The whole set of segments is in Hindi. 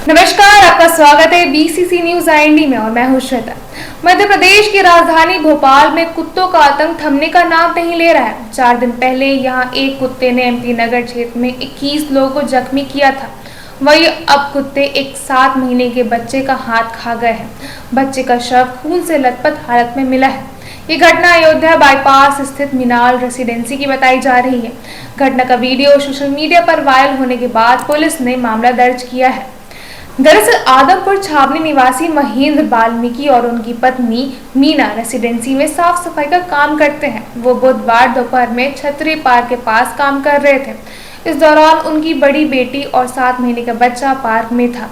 नमस्कार, आपका स्वागत है बीसीसी न्यूज आईएनडी में और मैं हूं श्वेता। मध्य प्रदेश की राजधानी भोपाल में कुत्तों का आतंक थमने का नाम नहीं ले रहा है। 4 दिन पहले यहां एक कुत्ते ने एमपी नगर क्षेत्र में 21 लोगों को जख्मी किया था। वही अब कुत्ते एक 7 महीने के बच्चे का हाथ खा गए हैं। बच्चे का शव खून से लथपथ हालत में मिला है। ये घटना अयोध्या बाईपास स्थित मीनाल रेसिडेंसी की बताई जा रही है। घटना का वीडियो सोशल मीडिया पर वायरल होने के बाद पुलिस ने मामला दर्ज किया है। दरअसल आदमपुर छावनी निवासी महेंद्र वाल्मीकि और उनकी पत्नी मीना रेसिडेंसी में साफ सफाई का काम करते हैं। वो बुधवार दोपहर में छतरी पार्क के पास काम कर रहे थे। इस दौरान उनकी बड़ी बेटी और 7 महीने का बच्चा पार्क में था।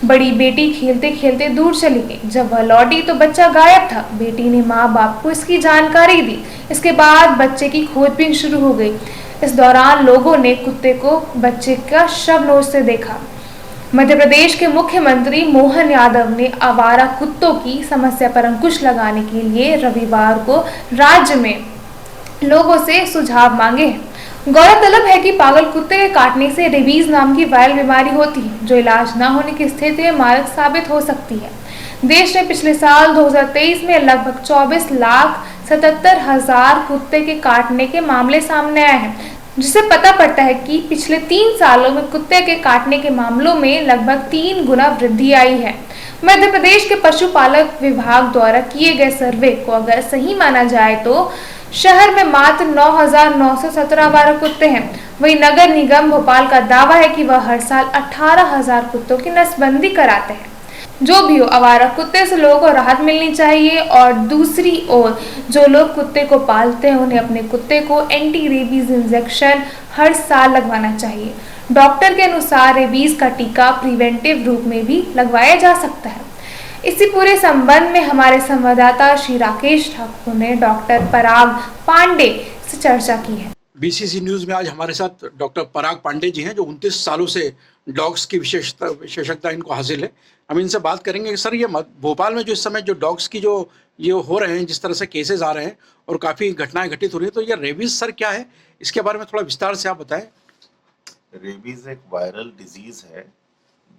बड़ी बेटी खेलते खेलते दूर चली गई। जब वह लौटी तो बच्चा गायब था। बेटी ने माँ बाप को इसकी जानकारी दी। इसके बाद बच्चे की खोजबीन शुरू हो गई। इस दौरान लोगों ने कुत्ते को बच्चे का शव नोच से देखा। मध्य प्रदेश के मुख्यमंत्री मोहन यादव ने आवारा कुत्तों की समस्या पर अंकुश लगाने के लिए रविवार को राज्य में लोगों से सुझाव मांगे हैं। गौरतलब है कि पागल कुत्ते के काटने से रेबीज नाम की वायरल बीमारी होती है, जो इलाज न होने की स्थिति में मारक साबित हो सकती है। देश में पिछले साल 2023 में लगभग 24,77,000 कुत्ते के काटने के मामले सामने आए हैं, जिससे पता पड़ता है कि पिछले 3 सालों में कुत्ते के काटने के मामलों में लगभग 3 गुना वृद्धि आई है। मध्य प्रदेश के पशुपालक विभाग द्वारा किए गए सर्वे को अगर सही माना जाए तो शहर में मात्र 9,917 आवारा कुत्ते हैं। वहीं नगर निगम भोपाल का दावा है कि वह हर साल 18,000 कुत्तों की नसबंदी कराते हैं। जो भी हो, आवारा कुत्ते से लोगों को राहत मिलनी चाहिए और दूसरी ओर जो लोग कुत्ते को पालते हैं उन्हें अपने कुत्ते को एंटी रेबीज इंजेक्शन हर साल लगवाना चाहिए। डॉक्टर के अनुसार रेबीज का टीका प्रिवेंटिव रूप में भी लगवाया जा सकता है। इसी पूरे संबंध में हमारे संवाददाता श्री राकेश ठाकुर ने डॉक्टर पराग पांडे से चर्चा की है। बीसीसी न्यूज में आज हमारे साथ डॉक्टर पराग पांडे जी हैं, जो 29 सालों से डॉग्स की विशेषज्ञता इनको हासिल है। हम इनसे बात करेंगे कि सर, ये भोपाल में जो इस समय जो डॉग्स की जो ये हो रहे हैं, जिस तरह से केसेस आ रहे हैं और काफ़ी घटनाएं घटित हो रही हैं, तो ये रेबीज सर क्या है, इसके बारे में थोड़ा विस्तार से आप बताएं। रेबीज एक वायरल डिजीज है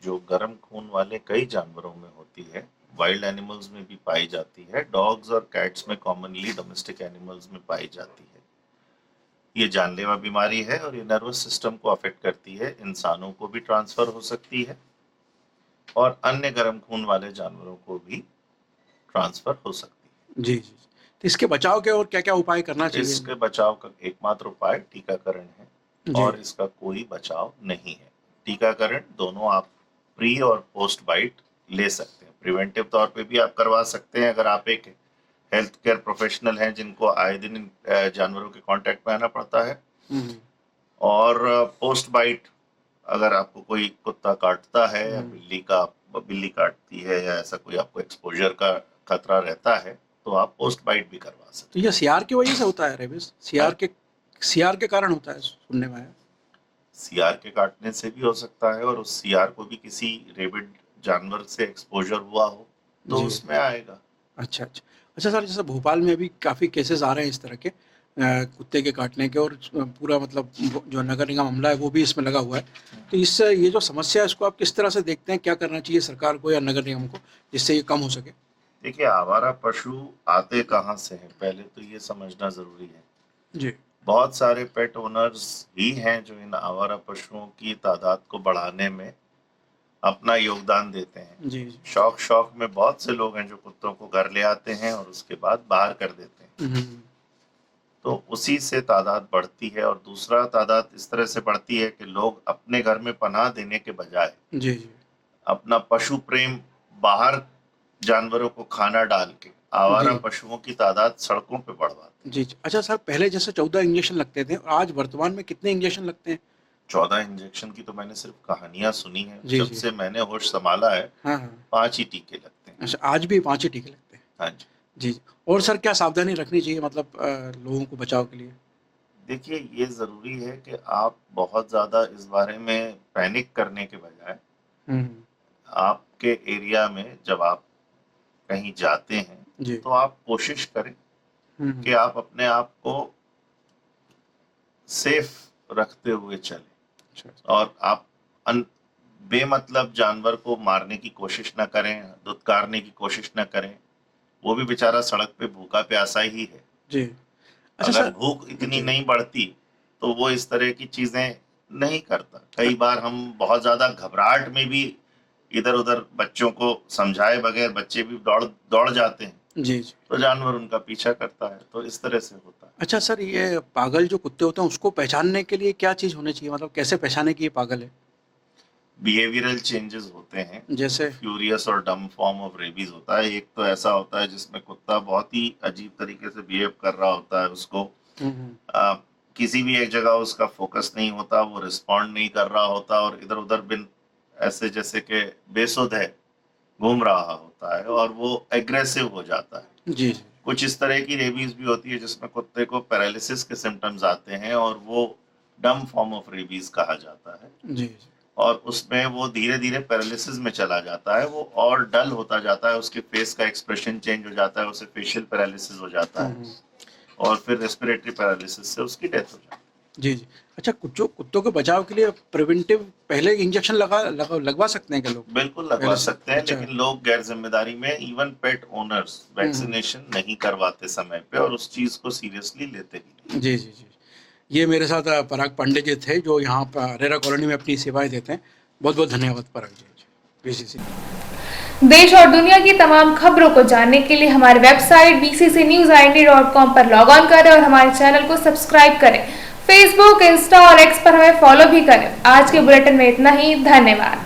जो गर्म खून वाले कई जानवरों में होती है। वाइल्ड एनिमल्स में भी पाई जाती है। डॉग्स और कैट्स में कॉमनली, डोमेस्टिक एनिमल्स में पाई जाती है। ये जानलेवा बीमारी है और ये नर्वस सिस्टम को अफेक्ट करती है। इंसानों को भी ट्रांसफर हो सकती है और अन्य गर्म खून वाले जानवरों को भी ट्रांसफर हो सकती है। जी जी, तो इसके बचाव के और क्या क्या उपाय करना चाहिए? इसके बचाव का एकमात्र उपाय टीकाकरण है जी। और इसका कोई बचाव नहीं है। टीकाकरण दोनों आप प्री और पोस्ट बाइट ले सकते हैं। प्रिवेंटिव तौर पे भी आप करवा सकते हैं अगर आप एक हेल्थ केयर प्रोफेशनल हैं जिनको आए दिन जानवरों के कांटेक्ट में आना पड़ता है। और पोस्ट बाइट, अगर आपको कोई कुत्ता काटता है या बिल्ली काटती है या ऐसा कोई आपको एक्सपोजर का खतरा रहता है तो आप पोस्ट बाइट भी करवा सकते तो ये सीआर की वजह से होता है रेबीज? सीआर के कारण होता है, सुनने में आया। सीआर के काटने से भी हो सकता है और उस सीआर को भी किसी रेबिड जानवर से एक्सपोजर हुआ हो तो जी। उसमें आएगा। अच्छा अच्छा अच्छा सर, जैसे भोपाल में अभी काफ़ी केसेस आ रहे हैं इस तरह के कुत्ते के काटने के, और पूरा मतलब जो नगर निगम अमला है वो भी इसमें लगा हुआ है। तो इससे ये जो समस्या है इसको आप किस तरह से देखते हैं? क्या करना चाहिए सरकार को या नगर निगम को जिससे ये कम हो सके? देखिए, आवारा पशु आते कहाँ से हैं, पहले तो ये समझना जरूरी है। जी बहुत सारे पेट ओनर्स ही हैं जो इन आवारा पशुओं की तादाद को बढ़ाने में अपना योगदान देते हैं। जी जी। शौक में बहुत से लोग हैं जो कुत्तों को घर ले आते हैं और उसके बाद बाहर कर देते हैं। तो उसी से तादाद बढ़ती है और दूसरा तादाद इस तरह से बढ़ती है कि लोग अपने घर में पनाह देने के बजाय जी जी अपना पशु प्रेम बाहर जानवरों को खाना डाल के आवारा जी पशुओं की तादाद सड़कों पे बढ़वाते हैं। जी। अच्छा सर, पहले जैसे 14 इंजेक्शन लगते थे और आज वर्तमान में कितने इंजेक्शन लगते हैं? 14 इंजेक्शन की तो मैंने सिर्फ कहानियां सुनी है। जी जब जी। से मैंने होश संभाला है हाँ हाँ। 5 ही टीके लगते हैं। अच्छा, आज भी 5 ही टीके लगते हैं? हाँ जी। जी। और सर क्या सावधानी रखनी चाहिए, मतलब लोगों को बचाव के लिए? देखिए, ये जरूरी है कि आप बहुत ज्यादा इस बारे में पैनिक करने के बजाय हम्म। आपके एरिया में जब आप कहीं जाते हैं जी। तो आप कोशिश करें कि आप अपने आप को सेफ रखते हुए चलें। अच्छा। और आप बेमतलब जानवर को मारने की कोशिश न करें, दुत्कारने की कोशिश न करें। वो भी बेचारा सड़क पे भूखा प्यासा ही है। जी। अच्छा अगर सर, भूख इतनी जी। नहीं बढ़ती तो वो इस तरह की चीजें नहीं करता। कई बार हम बहुत ज्यादा घबराहट में भी इधर उधर बच्चों को समझाए बगैर बच्चे भी दौड़ दौड़ जाते हैं, जी, जी। तो जानवर उनका पीछा करता है। तो इस तरह से होता है। अच्छा सर, ये पागल जो कुत्ते होते हैं उसको पहचानने के लिए क्या चीज़ होनी चाहिए? मतलब कैसे पहचाने कि ये पागल है? बिहेवियरल चेंजेस होते हैं, जैसे? फ्यूरियस और डम फॉर्म ऑफ रेबीज होता है। एक तो ऐसा होता है जिसमें कुत्ता बहुत ही अजीब तरीके से बिहेव कर रहा होता है, उसको हुँ। किसी भी एक जगह उसका फोकस नहीं होता, वो रिस्पॉन्ड नहीं कर रहा होता और इधर उधर बिन ऐसे जैसे कि बेसुध है घूम रहा होता है और वो एग्रेसिव हो जाता है। जी, जी। कुछ इस तरह की रेबीज भी होती है जिसमें कुत्ते को पैरालिसिस के सिम्टम्स आते हैं और वो डम फॉर्म ऑफ रेबीज कहा जाता है। जी, जी। और उसमें वो धीरे धीरे पैरालिसिस में चला जाता है, वो और डल होता जाता है, उसके फेस का एक्सप्रेशन चेंज हो जाता है, उसे फेशियल पैरालिसिस हो जाता है और फिर रेस्पिरेटरी पैरालिसिस से उसकी डेथ हो जाती है। जी, जी। अच्छा, कुत्तों के बचाव के लिए प्रिवेंटिव पहले इंजेक्शन लगवा सकते हैं क्या लोग? बिल्कुल लगवा पहले से? सकते हैं, अच्छा। लेकिन लोग गैर जिम्मेदारी में इवन पेट ओनर्स वैक्सीनेशन नहीं करवाते समय पे और उस चीज को सीरियसली लेते ही नहीं। जी, जी, जी। ये मेरे साथ पराग पांडे जी थे जो यहाँ पर रेरा कॉलोनी में अपनी सेवाएं देते हैं। बहुत-बहुत धन्यवाद पराग जी। बीसीसी। देश और दुनिया की तमाम खबरों को जानने के लिए हमारे वेबसाइट bccnewsind.com पर लॉग ऑन करें और हमारे चैनल को सब्सक्राइब करें। फेसबुक, इंस्टा और एक्स पर हमें फॉलो भी करें। आज के बुलेटिन में इतना ही। धन्यवाद।